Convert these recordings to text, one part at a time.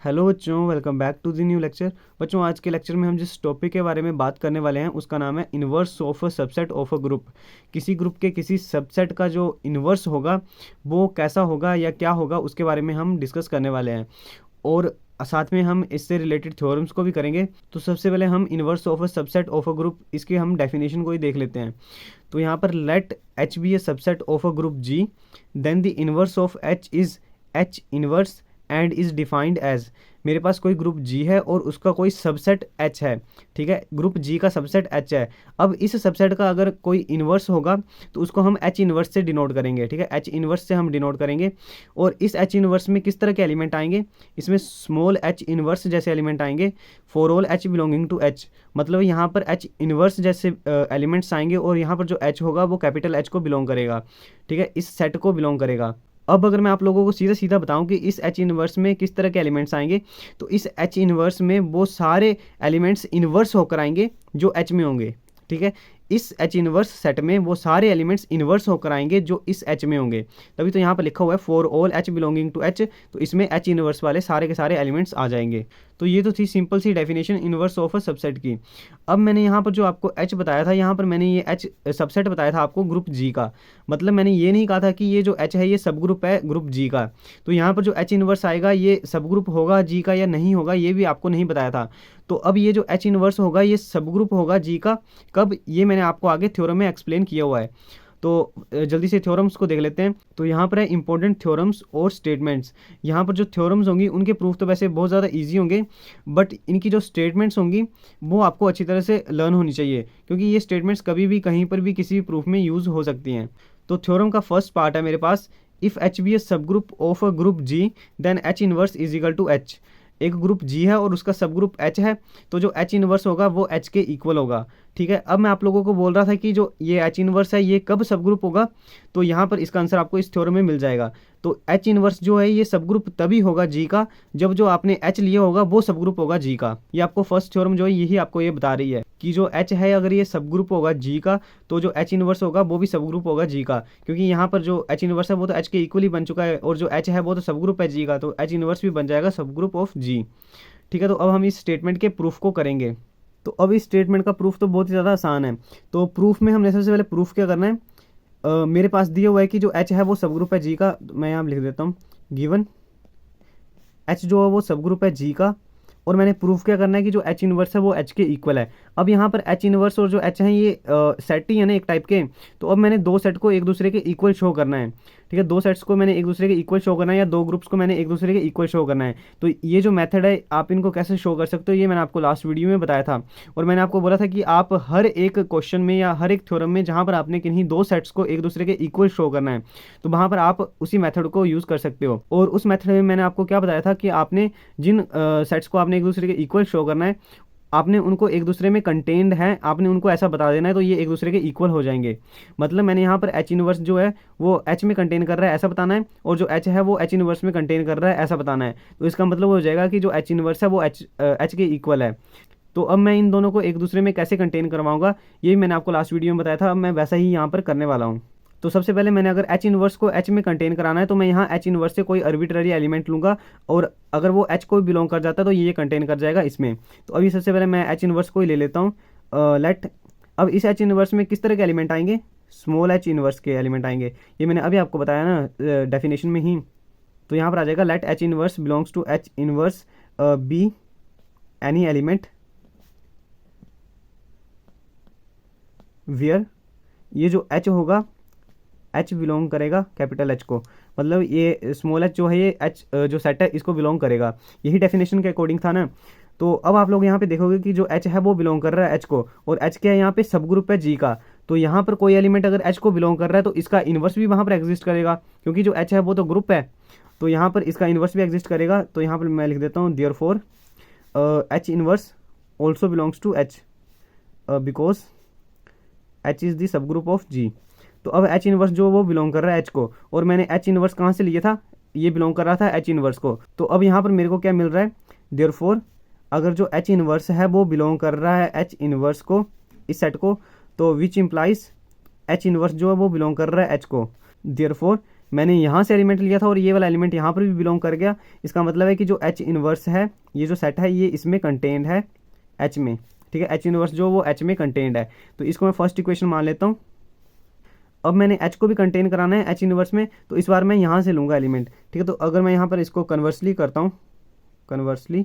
Hello बच्चों, welcome back to the new lecture. बच्चों, आज के लेक्चर में हम जिस टॉपिक के बारे में बात करने वाले हैं उसका नाम है inverse of a subset of a group. किसी ग्रुप के किसी सबसेट का जो इन्वर्स होगा वो कैसा होगा या क्या होगा उसके बारे में हम डिस्कस करने वाले हैं, और साथ में हम इससे रिलेटेड थ्योरम्स को भी करेंगे। तो सबसे पहले हम inverse of a subset of a group, इसके हम डेफिनेशन को ही देख लेते हैं। तो यहाँ पर let H be a subset of a group G, then the inverse of H is H inverse and is defined as. मेरे पास कोई ग्रुप जी है और उसका कोई सबसेट एच है, ठीक है। ग्रुप जी का सबसेट एच है। अब इस सबसेट का अगर कोई इन्वर्स होगा तो उसको हम एच इन्वर्स से डिनोट करेंगे, ठीक है। एच इन्वर्स से हम डिनोट करेंगे। और इस एच इन्वर्स में किस तरह के एलिमेंट आएंगे? इसमें स्मॉल एच इन्वर्स जैसे एलिमेंट आएंगे for all h belonging to H. मतलब यहाँ पर एच इन्वर्स जैसे एलिमेंट्स आएंगे और यहाँ पर जो एच होगा वो कैपिटल एच को बिलोंग करेगा, ठीक है, इस सेट को बिलोंग करेगा। अब अगर मैं आप लोगों को सीधा सीधा बताऊं कि इस एच इन्वर्स में किस तरह के एलिमेंट्स आएंगे, तो इस एच इन्वर्स में वो सारे एलिमेंट्स इन्वर्स होकर आएंगे जो एच में होंगे, ठीक है। इस एच इन्वर्स सेट में वो सारे एलिमेंट्स इन्वर्स होकर आएंगे जो इस एच में होंगे। तभी तो यहाँ पर लिखा हुआ है for all h belonging to H, तो इसमें एच इन्वर्स वाले सारे के सारे एलिमेंट्स आ जाएंगे। तो ये तो थी सिंपल सी definition inverse of a subset की। अब मैंने यहाँ पर जो आपको एच बताया था, यहाँ पर मैंने ये एच सबसेट बताया था आपको ग्रुप जी का। मतलब मैंने ये नहीं कहा था कि ये जो एच है ये सब ग्रुप है ग्रुप जी का। तो यहाँ पर जो एच इन्वर्स आएगा ये सब ग्रुप होगा जी का या नहीं होगा, ये भी आपको नहीं बताया था। तो अब ये जो एच इन्वर्स होगा ये सब ग्रुप होगा जी का। कब? ये मैंने आपको आगे थ्योरम में एक्सप्लेन किया हुआ है। तो जल्दी से थ्योरम्स को देख लेते हैं। तो यहाँ पर है इंपॉर्टेंट थ्योरम्स और स्टेटमेंट्स। यहाँ पर जो थ्योरम्स होंगी उनके प्रूफ तो वैसे बहुत ज़्यादा इजी होंगे, बट इनकी जो स्टेटमेंट्स होंगी वो आपको अच्छी तरह से लर्न होनी चाहिए, क्योंकि ये स्टेटमेंट्स कभी भी कहीं पर भी किसी भी प्रूफ में यूज़ हो सकती हैं। तो थ्योरम का फर्स्ट पार्ट है मेरे पास, if H be a subgroup of a group G then H inverse is equal to H. एक ग्रुप जी है और उसका सब ग्रुप एच है, तो जो एच इनवर्स होगा वो एच के इक्वल होगा, ठीक है। अब मैं आप लोगों को बोल रहा था कि जो ये एच इनवर्स है ये कब सब ग्रुप होगा, तो यहाँ पर इसका आंसर आपको इस थ्योरम में मिल जाएगा। तो एच इनवर्स जो है ये सब ग्रुप तभी होगा जी का जब जो आपने एच लिया होगा वो सब ग्रुप होगा जी का। ये आपको फर्स्ट थ्योरम जो है यही आपको ये बता रही है कि जो एच है अगर ये सब ग्रुप होगा जी का, तो जो एच इनवर्स होगा वो भी सब ग्रुप होगा जी का, क्योंकि यहाँ पर जो एच इनवर्स है वो तो एच के इक्वल ही बन चुका है, और जो एच है वो तो सब ग्रुप है जी का, तो एच इनवर्स भी बन जाएगा सब ग्रुप ऑफ जी, ठीक है। तो अब हम इस स्टेटमेंट के प्रूफ को करेंगे। तो अब इस स्टेटमेंट का प्रूफ तो बहुत ही ज़्यादा आसान है। तो प्रूफ में हमने सबसे पहले प्रूफ क्या करना है, मेरे पास दिया हुआ है कि जो एच है वो सब ग्रुप है जी का। मैं यहाँ लिख देता हूँ गिवन एच जो है वो सब ग्रुप है जी का, और मैंने प्रूफ क्या करना है कि जो एच इनवर्स है वो एच के इक्वल है। अब यहाँ पर एच इनवर्स और जो एच है ये सेट ही है ना एक टाइप के। तो अब मैंने दो सेट को एक दूसरे के इक्वल शो करना है, ठीक है। दो सेट्स को मैंने एक दूसरे के इक्वल शो करना है, या दो ग्रुप्स को मैंने एक दूसरे के इक्वल शो करना है। तो ये जो मेथड है आप इनको कैसे शो कर सकते हो ये मैंने आपको लास्ट वीडियो में बताया था, और मैंने आपको बोला था कि आप हर एक क्वेश्चन में या हर एक थ्योरम में जहाँ पर आपने किन्हीं दो सेट्स को एक दूसरे के इक्वल शो करना है तो वहाँ पर आप उसी मेथड को यूज़ कर सकते हो। और उस मेथड में मैंने आपको क्या बताया था कि आपने जिन सेट्स को आपने एक दूसरे के इक्वल शो करना है, आपने उनको एक दूसरे में कंटेन्ड है, आपने उनको ऐसा बता देना है तो ये एक दूसरे के इक्वल हो जाएंगे। मतलब मैंने यहाँ पर एच इनवर्स जो है वो एच में कंटेन कर रहा है ऐसा बताना है, और जो एच है वो एच इनवर्स में कंटेन कर रहा है ऐसा बताना है। तो इसका मतलब हो जाएगा कि जो एच इनवर्स है वो एच के इक्वल है। तो अब मैं इन दोनों को एक दूसरे में कैसे कंटेन करवाऊंगा ये भी मैंने आपको लास्ट वीडियो में बताया था, अब मैं वैसा ही यहाँ पर करने वाला हूँ। तो सबसे पहले मैंने अगर एच इनवर्स को एच में कंटेन कराना है तो मैं यहाँ एच इनवर्स से कोई अर्बिट्ररी एलिमेंट लूँगा, और अगर वो एच को बिलोंग कर जाता है तो ये कंटेन कर जाएगा इसमें। तो अभी सबसे पहले मैं एच इनवर्स को ही ले लेता हूँ, लेट। अब इस एच इनवर्स में किस तरह के एलिमेंट आएंगे? स्मॉल एच इनवर्स के एलिमेंट आएंगे, ये मैंने अभी आपको बताया ना डेफिनेशन में ही। तो यहाँ पर आ जाएगा let h inverse belongs to H inverse be any element where, ये जो एच होगा एच बिलोंग करेगा कैपिटल एच को, मतलब ये स्मॉल एच जो है ये एच जो सेट है इसको बिलोंग करेगा। यही डेफिनेशन के अकॉर्डिंग था ना। तो अब आप लोग यहाँ पे देखोगे कि जो एच है वो बिलोंग कर रहा है एच को, और एच क्या है यहाँ पे सब ग्रुप है जी का। तो यहाँ पर कोई एलिमेंट अगर एच को बिलोंग कर रहा है तो इसका इन्वर्स भी वहाँ पर एग्जिस्ट करेगा, क्योंकि जो एच है वो तो ग्रुप है, तो यहाँ पर इसका इन्वर्स भी एग्जिस्ट करेगा। तो यहाँ पर मैं लिख देता हूँ therefore h inverse also belongs to H because H is the subgroup of जी। तो अब एच इनवर्स जो वो बिलोंग कर रहा है एच को, और मैंने एच इनवर्स कहाँ से लिया था? ये बिलोंग कर रहा था एच इनवर्स को। तो अब यहाँ पर मेरे को क्या मिल रहा है? देयरफॉर अगर जो एच इनवर्स है वो बिलोंग कर रहा है एच इनवर्स को, इस सेट को, तो विच इम्प्लाइज एच इनवर्स जो है वो बिलोंग कर रहा है एच को। देयरफॉर मैंने यहाँ से एलिमेंट लिया था और ये वाला एलिमेंट यहाँ पर भी बिलोंग कर गया। इसका मतलब है कि जो H इनवर्स है, ये जो सेट है ये इसमें कंटेंड है H में, ठीक है। H इनवर्स जो वो H में कंटेंड है, तो इसको मैं फर्स्ट इक्वेशन मान लेता हूँ। अब मैंने H को भी कंटेन कराना है H इनवर्स में, तो इस बार मैं यहाँ से लूँगा एलिमेंट, ठीक है। तो अगर मैं यहाँ पर इसको कन्वर्सली करता हूँ, कन्वर्सली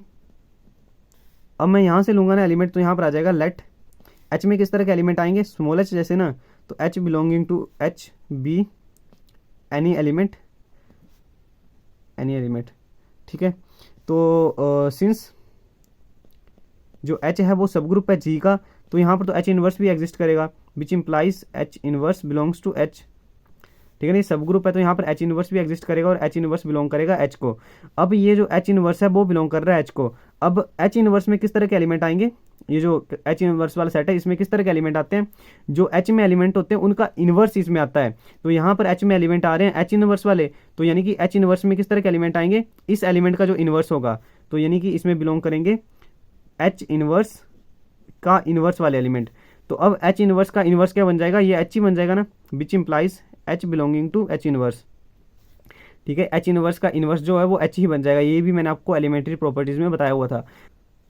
अब मैं यहाँ से लूँगा ना एलिमेंट, तो यहाँ पर आ जाएगा लेट H में किस तरह के एलिमेंट आएंगे, स्मॉल h जैसे ना, तो H belonging to H be any element, any element, ठीक है। तो सिंस जो H है वो सब ग्रुप है G का, तो यहाँ पर तो H इनवर्स भी एग्जिस्ट करेगा, which implies H inverse belongs to H, ठीक है ना। सब ग्रुप है तो यहाँ पर H इनवर्स भी एग्जिस्ट करेगा और H इनवर्स बिलोंग करेगा H को। अब ये जो H इनवर्स है वो बिलोंग कर रहा है H को। अब H इनवर्स में किस तरह के एलिमेंट आएंगे, ये जो H इनवर्स वाला सेट है इसमें किस तरह के एलिमेंट आते हैं, जो H में एलिमेंट होते हैं उनका इनवर्स इसमें आता है। तो यहाँ पर H में एलिमेंट आ रहे हैं H इनवर्स वाले, तो यानी कि H इनवर्स में किस तरह के एलिमेंट आएंगे, इस एलिमेंट का जो इनवर्स होगा, तो यानी कि इसमें बिलोंग करेंगे H इनवर्स का इनवर्स वाले एलिमेंट। तो अब H इनवर्स का इनवर्स क्या बन जाएगा, ये H ही बन जाएगा ना, which implies H belonging to H inverse, ठीक है। H इनवर्स का इनवर्स जो है वो H ही बन जाएगा, ये भी मैंने आपको एलिमेंट्री प्रॉपर्टीज़ में बताया हुआ था।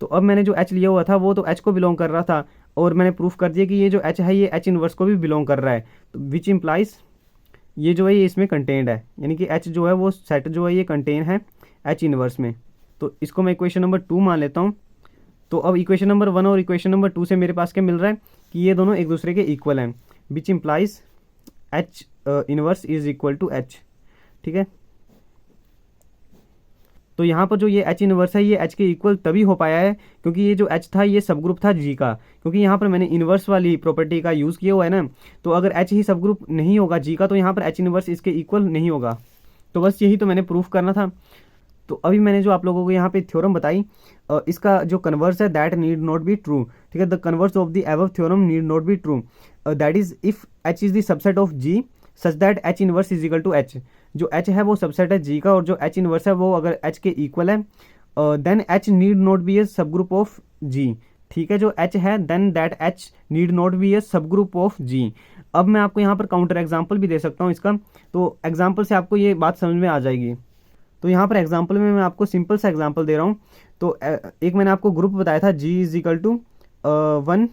तो अब मैंने जो H लिया हुआ था वो तो H को बिलोंग कर रहा था, और मैंने प्रूफ कर दिया कि ये जो H है ये H इनवर्स को भी बिलोंग कर रहा है, तो विच इम्प्लाइज ये जो है ये इसमें कंटेंड है, यानी कि H जो है वो सेट जो है ये कंटेन है H इनवर्स में। तो इसको मैं इक्वेशन नंबर 2 मान लेता हूँ। तो अब इक्वेशन नंबर 1 और इक्वेशन नंबर 2 से मेरे पास क्या मिल रहा है कि ये दोनों एक दूसरे के इक्वल हैं, which implies H inverse is equal to H, ठीक है। तो यहाँ पर जो ये H इनवर्स है ये H के इक्वल तभी हो पाया है क्योंकि ये जो H था ये सब ग्रुप था G का, क्योंकि यहाँ पर मैंने इनवर्स वाली प्रॉपर्टी का यूज़ किया हुआ है ना। तो अगर H ही सब ग्रुप नहीं होगा G का, तो यहाँ पर H इनवर्स इसके इक्वल नहीं होगा। तो बस यही तो मैंने प्रूफ करना था। तो अभी मैंने जो आप लोगों को यहाँ पे थ्योरम बताई, इसका जो कन्वर्स है that need not be true, ठीक है। The converse of the above theorem need not be true, that is if H is the subset of G such that H inverse is equal to H। जो H है वो subset है G का, और जो H inverse है वो अगर H के इक्वल है, then H need not be a subgroup of G, ठीक है। जो H है then that H need not be a subgroup of G। अब मैं आपको यहाँ पर काउंटर एग्जाम्पल भी दे सकता हूँ इसका, तो एग्जाम्पल से आपको ये बात समझ में आ जाएगी। तो यहाँ पर एग्जाम्पल में मैं आपको सिंपल सा एग्जाम्पल दे रहा हूँ। तो एक मैंने आपको ग्रुप बताया था G is equal to 1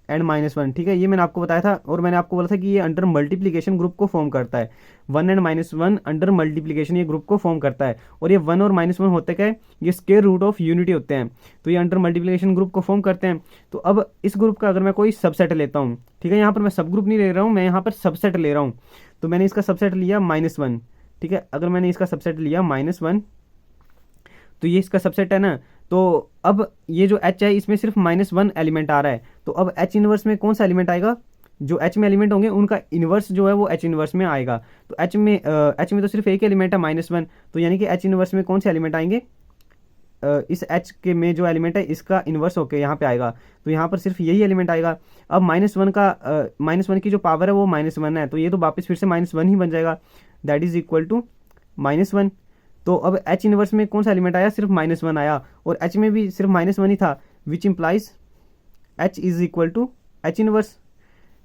and -1, ठीक है। ये मैंने आपको बताया था, और मैंने आपको बोला था कि ये अंडर मल्टीप्लिकेशन ग्रुप को फॉर्म करता है। 1 एंड -1 अंडर मल्टीप्लिकेशन ये ग्रुप को फॉर्म करता है, और ये 1 और -1 होते क्या है, ये स्क्वायर रूट ऑफ यूनिटी होते हैं, तो ये अंडर मल्टीप्लिकेशन ग्रुप को फॉर्म करते हैं। तो अब इस ग्रुप का अगर मैं कोई सबसेट लेता हूँ, ठीक है, यहाँ पर मैं सब ग्रुप नहीं ले रहा हूँ, मैं यहाँ पर सबसेट ले रहा हूँ। तो मैंने इसका सबसेट लिया -1, ठीक है। अगर मैंने इसका सबसेट लिया -1, तो ये इसका सबसेट है ना। तो अब ये जो H है इसमें सिर्फ -1 एलिमेंट आ रहा है, तो अब H इनवर्स में कौन सा एलिमेंट आएगा, जो H में एलिमेंट होंगे उनका इनवर्स जो है वो H इनवर्स में आएगा। तो H में तो सिर्फ एक एलिमेंट है -1, तो यानी कि H इनवर्स में कौन से एलिमेंट आएंगे, इस H के में जो एलिमेंट है इसका इन्वर्स होकर यहाँ पे आएगा, तो यहाँ पर सिर्फ यही एलिमेंट आएगा। अब -1 की जो पावर है वो -1 है, तो ये तो वापस फिर से -1 ही बन जाएगा, दैट इज इक्वल टू -1। तो अब H इनवर्स में कौन सा एलिमेंट आया, सिर्फ -1 आया, और H में भी सिर्फ -1 ही था, which implies H is equal to H inverse,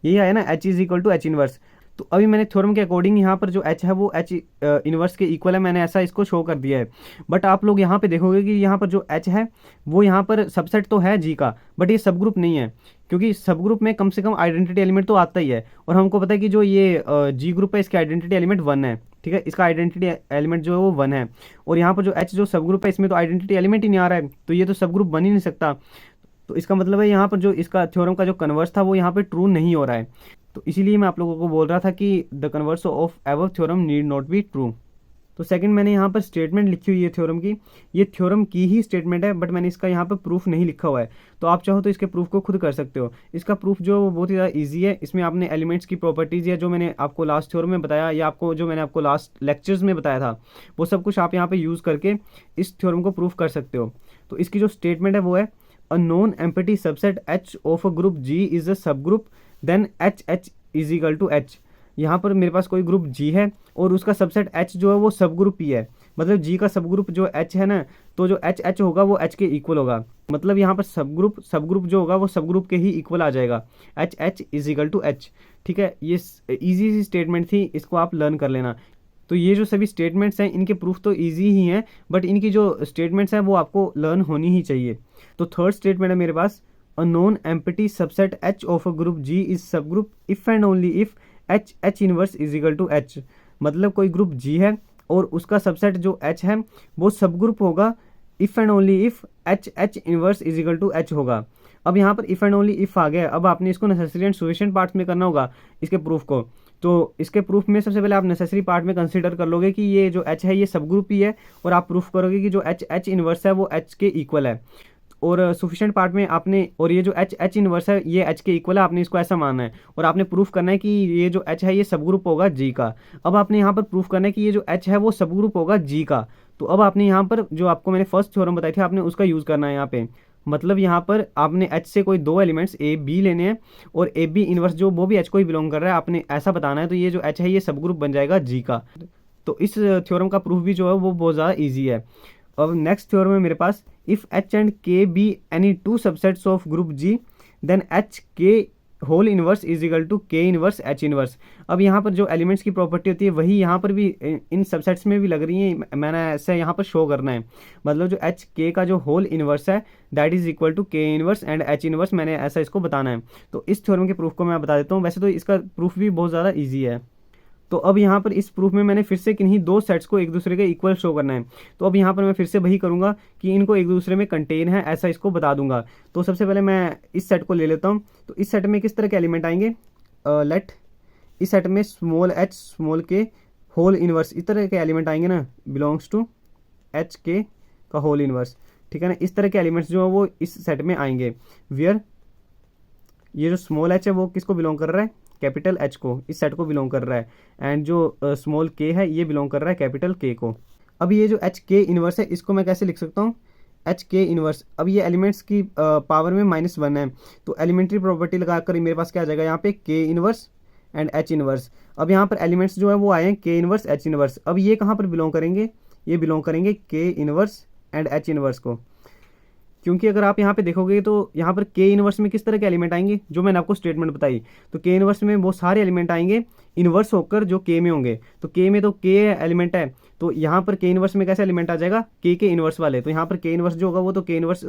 यही आया ना, H is equal to H inverse. तो अभी मैंने थ्योरम के अकॉर्डिंग यहाँ पर जो H है वो H इनवर्स के इक्वल है, मैंने ऐसा इसको शो कर दिया है। बट आप लोग यहाँ पे देखोगे कि यहाँ पर जो H है वो यहाँ पर सबसेट तो है G का, बट ये सब ग्रुप नहीं है, क्योंकि सब ग्रुप में कम से कम आइडेंटिटी एलिमेंट तो आता ही है, और हमको पता है कि जो ये G ग्रुप है इसका आइडेंटिटी एलिमेंट 1 है, ठीक है। इसका आइडेंटिटी एलिमेंट जो है वो 1 है, और यहाँ पर जो H जो सब ग्रुप है इसमें तो आइडेंटिटी एलिमेंट ही नहीं आ रहा है, तो ये तो सब ग्रुप बन ही नहीं सकता। तो इसका मतलब है यहाँ पर जो इसका थ्योरम का जो कन्वर्स था वो यहाँ पे ट्रू नहीं हो रहा है। तो इसीलिए मैं आप लोगों को बोल रहा था कि the converse of above theorem need not be true. तो सेकंड मैंने यहाँ पर स्टेटमेंट लिखी हुई है थ्योरम की, ये थ्योरम की ही स्टेटमेंट है, बट मैंने इसका यहाँ पर प्रूफ नहीं लिखा हुआ है, तो आप चाहो तो इसके प्रूफ को खुद कर सकते हो। इसका प्रूफ जो बहुत ही ज़्यादा ईजी है, इसमें आपने एलिमेंट्स की प्रॉपर्टीज़ या जो मैंने आपको लास्ट थ्योरम में बताया, या आपको जो मैंने आपको लास्ट लेक्चर्स में बताया था, वो सब कुछ आप यहाँ पर यूज़ करके इस थ्योरम को प्रूफ कर सकते हो। तो इसकी जो स्टेटमेंट है वो है, a non empty subset H of a group G is a subgroup, then H is equal to H। यहाँ पर मेरे पास कोई ग्रुप G है और उसका सबसेट H जो है वो सब ग्रुप ही है, मतलब G का सब ग्रुप जो H है ना, तो जो H होगा वो H के इक्वल होगा, मतलब यहाँ पर सब ग्रुप जो होगा वो सब ग्रुप के ही इक्वल आ जाएगा, H is equal to H, ठीक है। ये इजी सी स्टेटमेंट थी, इसको आप लर्न कर लेना। तो ये जो सभी स्टेटमेंट्स हैं इनके प्रूफ तो ईजी ही हैं, बट इनकी जो स्टेटमेंट्स हैं वो आपको लर्न होनी ही चाहिए। तो थर्ड स्टेटमेंट है मेरे पास, a non empty subset H of a group G is subgroup if and only if H inverse is equal to H. मतलब कोई ग्रुप जी है और उसका सबसेट जो एच है वो सब ग्रुप होगा if and only if H inverse is equal to H होगा। अब यहाँ पर इफ़ एंड ओनली इफ़ आ गया, अब आपने इसको नेसेसरी एंड सफिशिएंट पार्ट्स में करना होगा इसके प्रूफ को। तो इसके प्रूफ में सबसे पहले आप नेसेसरी पार्ट में कंसीडर कर लोगे कि ये जो एच है ये सब ग्रुप ही है, और आप प्रूफ करोगे कि जो एच इनवर्स है वो एच के इक्वल है। और सफिशिएंट पार्ट में आपने, और ये जो एच इनवर्स है ये एच के इक्वल है, आपने इसको ऐसा मानना है और आपने प्रूफ करना है कि ये जो एच है ये सब ग्रुप होगा जी का। अब आपने यहाँ पर प्रूफ करना है कि ये जो एच है वो सब ग्रुप होगा जी का। तो अब आपने यहाँ पर जो आपको मैंने फर्स्ट थ्योरम बताई थी आपने उसका यूज़ करना है यहाँ पे। मतलब यहाँ पर आपने एच से कोई दो एलिमेंट्स ए बी लेने हैं और ए बी इनवर्स जो वो भी एच को ही बिलोंग कर रहा है, आपने ऐसा बताना है। तो ये जो एच है ये सब ग्रुप बन जाएगा जी का। तो इस थ्योरम का प्रूफ भी जो है वो बहुत ज़्यादा ईजी है। अब नेक्स्ट थ्योरम है मेरे पास, if H and K be any two subsets of group G then H K whole inverse is equal to K inverse H inverse. अब यहाँ पर जो एलिमेंट्स की प्रॉपर्टी होती है वही यहाँ पर भी इन सबसेट्स में भी लग रही है, मैंने ऐसे यहाँ पर शो करना है। मतलब जो एच के का जो होल इनवर्स है that is equal to K inverse and H inverse, मैंने ऐसा इसको बताना है। तो इस थ्योरम के प्रूफ को मैं बता देता हूँ। वैसे तो इसका प्रूफ भी बहुत ज़्यादा ईजी है। तो अब यहाँ पर इस प्रूफ में मैंने फिर से किन्हीं दो सेट्स को एक दूसरे के इक्वल शो करना है। तो अब यहाँ पर मैं फिर से वही करूँगा कि इनको एक दूसरे में कंटेन है ऐसा इसको बता दूंगा। तो सबसे पहले मैं इस सेट को ले लेता हूँ। तो इस सेट में किस तरह के एलिमेंट आएंगे, लेट इस सेट में स्मॉल एच स्मॉल के होल इनवर्स इस तरह के एलिमेंट आएंगे ना, बिलोंग्स टू एच के का होल इनवर्स। ठीक है ना, इस तरह के एलिमेंट्स जो है वो इस सेट में आएंगे। वियर ये जो स्मॉल एच है वो किसको बिलोंग कर रहा है, कैपिटल एच को, इस सेट को बिलोंग कर रहा है। एंड जो स्मॉल के है ये बिलोंग कर रहा है कैपिटल के को। अब ये जो एच के इनवर्स है इसको मैं कैसे लिख सकता हूँ, एच के इनवर्स। अब ये एलिमेंट्स की पावर में -1 है, तो एलिमेंट्री प्रॉपर्टी लगाकर मेरे पास क्या आ जाएगा यहाँ पे, के इनवर्स एंड एच इनवर्स। अब यहाँ पर एलिमेंट्स जो है वो आए हैं के इनवर्स एच इनवर्स। अब ये कहाँ पर बिलोंग करेंगे, ये बिलोंग करेंगे के इनवर्स एंड एच इनवर्स को। क्योंकि अगर आप यहाँ पे देखोगे तो यहाँ पर के इनवर्स में किस तरह के एलिमेंट आएंगे, जो मैंने आपको स्टेटमेंट बताई। तो के इनवर्स में वो सारे एलिमेंट आएंगे इनवर्स होकर जो के में होंगे। तो के में तो के एलिमेंट है, तो यहाँ पर के इनवर्स में कैसे एलिमेंट आ जाएगा, के इनवर्स वाले। तो यहाँ पर के इनवर्स जो होगा वो तो के इनवर्स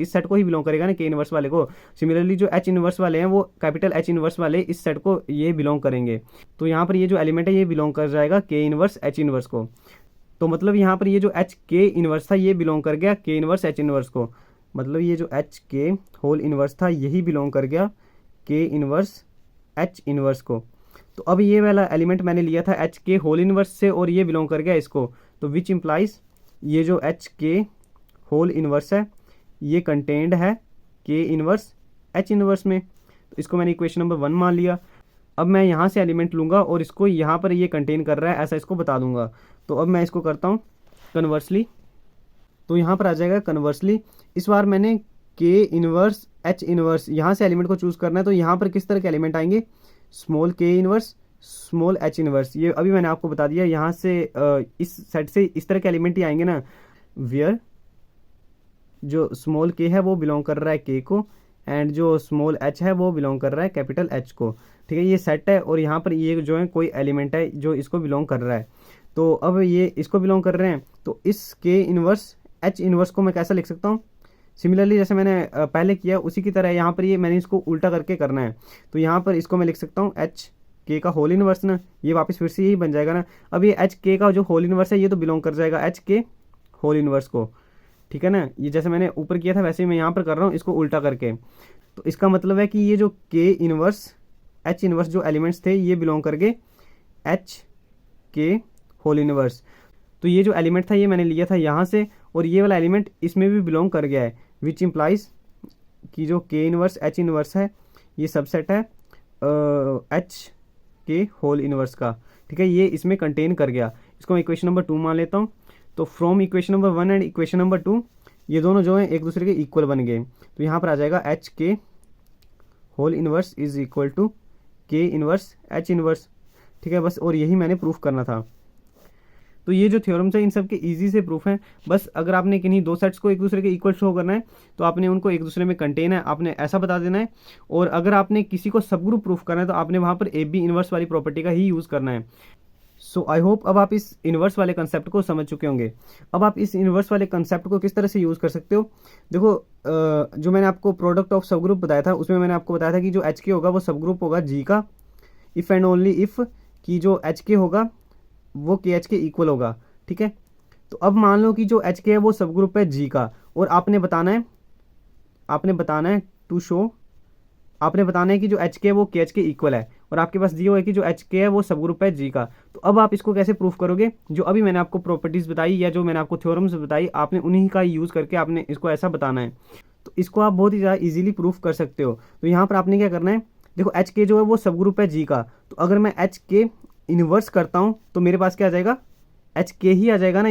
इस सेट को ही बिलोंग करेगा ना, के इनवर्स वाले को। सिमिलरली जो एच इनवर्स वाले हैं वो कैपिटल एच इनवर्स वाले इस सेट को ये बिलोंग करेंगे। तो यहाँ पर ये जो एलिमेंट है ये बिलोंग कर जाएगा के इनवर्स एच इनवर्स को। तो मतलब यहाँ पर ये जो एच के इनवर्स था ये बिलोंग कर गया के इनवर्स एच इनवर्स को। मतलब ये जो एच के होल इनवर्स था यही बिलोंग कर गया के इनवर्स एच इनवर्स को। तो अब ये वाला एलिमेंट मैंने लिया था एच के होल इनवर्स से और ये बिलोंग कर गया इसको। तो विच इम्प्लाइज ये जो एच के होल इनवर्स है ये कंटेंड है के इनवर्स एच इनवर्स में। तो इसको मैंने इक्वेशन नंबर 1 मान लिया। अब मैं यहाँ से एलिमेंट लूँगा और इसको यहाँ पर ये कंटेन कर रहा है ऐसा इसको बता दूंगा। तो अब मैं इसको करता हूँ कन्वर्सली। तो यहाँ पर आ जाएगा कन्वर्सली। इस बार मैंने के इनवर्स एच इनवर्स यहाँ से एलिमेंट को चूज़ करना है। तो यहाँ पर किस तरह के एलिमेंट आएंगे, स्मॉल के इनवर्स स्मॉल एच इनवर्स। ये अभी मैंने आपको बता दिया, यहाँ से इस सेट से इस तरह के एलिमेंट ही आएंगे ना, वियर जो स्मॉल के है वो बिलोंग कर रहा है के को एंड जो स्मॉल एच है वो बिलोंग कर रहा है कैपिटल एच को। ठीक है, ये सेट है और यहाँ पर ये जो है कोई एलिमेंट है जो इसको बिलोंग कर रहा है। तो अब ये इसको बिलोंग कर रहे हैं, तो इस के इनवर्स एच इनवर्स को मैं कैसा लिख सकता हूँ, सिमिलरली जैसे मैंने पहले किया उसी की तरह यहाँ पर ये मैंने इसको उल्टा करके करना है। तो यहाँ पर इसको मैं लिख सकता हूँ एच के का होल इनवर्स ना, ये वापस फिर से यही बन जाएगा ना। अब ये एच के का जो होल इनवर्स है ये तो बिलोंग कर जाएगा एच के होल इनवर्स को। ठीक है ना, ये जैसे मैंने ऊपर किया था वैसे ही मैं यहाँ पर कर रहा हूँ इसको उल्टा करके। तो इसका मतलब है कि ये जो के इनवर्स एच इनवर्स जो एलिमेंट्स थे ये बिलोंग कर गए एच के होल इनवर्स। तो ये जो एलिमेंट था ये मैंने लिया था यहाँ से और ये वाला एलिमेंट इसमें भी बिलोंग कर गया है, विच इम्प्लाइज कि जो के इनवर्स एच इनवर्स है ये सबसेट है एच के होल इनवर्स का। ठीक है, ये इसमें कंटेन कर गया। इसको मैं इक्वेशन नंबर 2 मान लेता हूँ। तो from equation number 1 and equation number 2 ये दोनों जो हैं एक दूसरे के इक्वल बन गए। तो यहाँ पर आ जाएगा H K whole inverse is equal to K inverse H inverse. ठीक है, बस और यही मैंने प्रूफ करना था। तो ये जो थ्योरम्स है इन सब के इजी से प्रूफ हैं। बस अगर आपने किन्हीं दो सेट्स को एक दूसरे के इक्वल शो करना है तो आपने उनको एक दूसरे में कंटेन है आपने ऐसा बता देना है। और अगर आपने किसी को सब ग्रुप प्रूफ करना है तो आपने वहाँ पर ए बी इनवर्स वाली प्रॉपर्टी का ही यूज़ करना है। सो आई होप अब आप इस इन्वर्स वाले कंसेप्ट को समझ चुके होंगे। अब आप इस इन्वर्स वाले कंसेप्ट को किस तरह से यूज़ कर सकते हो। देखो जो मैंने आपको प्रोडक्ट ऑफ सब ग्रुप बताया था उसमें मैंने आपको बताया था कि जो एच के होगा वो सब ग्रुप होगा जी का, इफ़ एंड ओनली इफ़ कि जो एच के होगा वो के एच के इक्वल होगा। ठीक है, तो अब मान लो कि जो एच के है वो सब ग्रुप है जी का, और आपने बताना है टू शो, आपने बताना है कि जो एच के है वो के एच के इक्वल है, और आपके पास दिया हुआ है कि जो एच के है वो सब ग्रुप है जी का। तो अब आप इसको कैसे प्रूफ करोगे, जो अभी मैंने आपको प्रॉपर्टीज़ बताई या जो मैंने आपको थ्योरम्स बताई आपने उन्हीं का यूज़ करके आपने इसको ऐसा बताना है। तो इसको आप बहुत ही ज़्यादा ईजिली प्रूफ कर सकते हो। तो यहाँ पर आपने क्या करना है, देखो एच के जो है वो सब ग्रुप है जी का, तो अगर मैं एच के इन्वर्स करता हूँ तो मेरे पास क्या आ जाएगा, एच के ही आ जाएगा ना।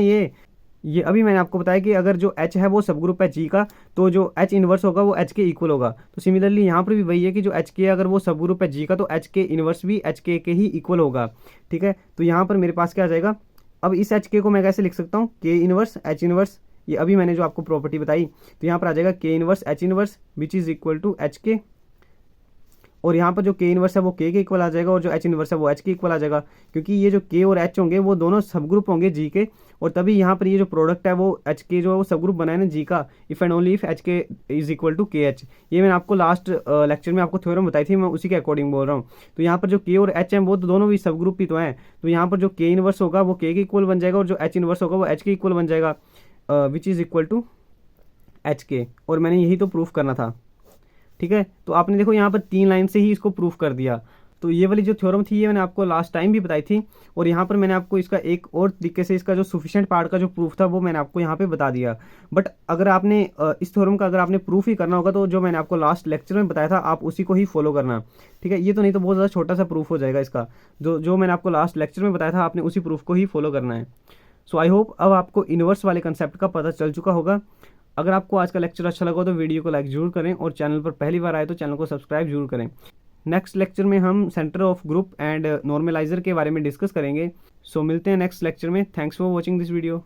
ये अभी मैंने आपको बताया कि अगर जो एच है वो सब ग्रुप है जी का, तो जो एच इन्वर्स होगा वो एच के इक्वल होगा। तो सिमिलरली यहाँ पर भी वही है कि जो एच के अगर वो सब ग्रुप है जी का, तो एच के इन्वर्स भी एच के ही इक्वल होगा। ठीक है, तो यहाँ पर मेरे पास क्या आ जाएगा, अब इस एच के को मैं कैसे लिख सकता हूँ, के इन्वर्स एच इन्वर्स, ये अभी मैंने जो आपको प्रॉपर्टी बताई, तो यहाँ पर आ जाएगा K inverse H inverse which is equal to H K, और यहाँ पर जो के इन्वर्स है वो के इक्वल आ जाएगा, और जो एच इन्वर्स है वो एच के इक्वल आ जाएगा, क्योंकि ये जो के और एच होंगे वो दोनों सब ग्रुप होंगे जी के, और तभी यहाँ पर ये जो प्रोडक्ट है वो एच के जो है वो सब ग्रुप बनाए ना जी का, if and only if H के इज इक्वल टू के एच। ये मैंने आपको लास्ट लेक्चर में आपको थ्योरम बताई थी, मैं उसी के अकॉर्डिंग बोल रहा हूँ। तो यहाँ पर जो के और एच हैं वो तो दोनों भी सब ग्रुप ही तो हैं, तो यहाँ पर जो के इन्वर्स होगा वो के इक्वल बन जाएगा, और जो एच इन्वर्स होगा वो एच के इक्वल बन जाएगा, which is equal to H K, और मैंने यही तो प्रूफ करना था। ठीक है, तो आपने देखो यहाँ पर 3 लाइन से ही इसको प्रूफ कर दिया। तो ये वाली जो थ्योरम थी ये मैंने आपको लास्ट टाइम भी बताई थी, और यहाँ पर मैंने आपको इसका एक और तरीके से इसका जो सफिशिएंट पार्ट का जो प्रूफ था वो मैंने आपको यहाँ पे बता दिया। बट अगर आपने इस थ्योरम का अगर आपने प्रूफ ही करना होगा तो जो मैंने आपको लास्ट लेक्चर में बताया था आप उसी को ही फॉलो करना। ठीक है, ये तो नहीं तो बहुत ज़्यादा छोटा सा प्रूफ हो जाएगा इसका, जो मैंने आपको लास्ट लेक्चर में बताया था आपने उसी प्रूफ को ही फॉलो करना है। सो आई होप अब आपको इन्वर्स वाले कंसेप्ट का पता चल चुका होगा। अगर आपको आज का लेक्चर अच्छा लगा तो वीडियो को लाइक जरूर करें, और चैनल पर पहली बार आए तो चैनल को सब्सक्राइब जरूर करें। नेक्स्ट लेक्चर में हम centre of group and normaliser के बारे में डिस्कस करेंगे। सो मिलते हैं नेक्स्ट लेक्चर में। Thanks for watching this video.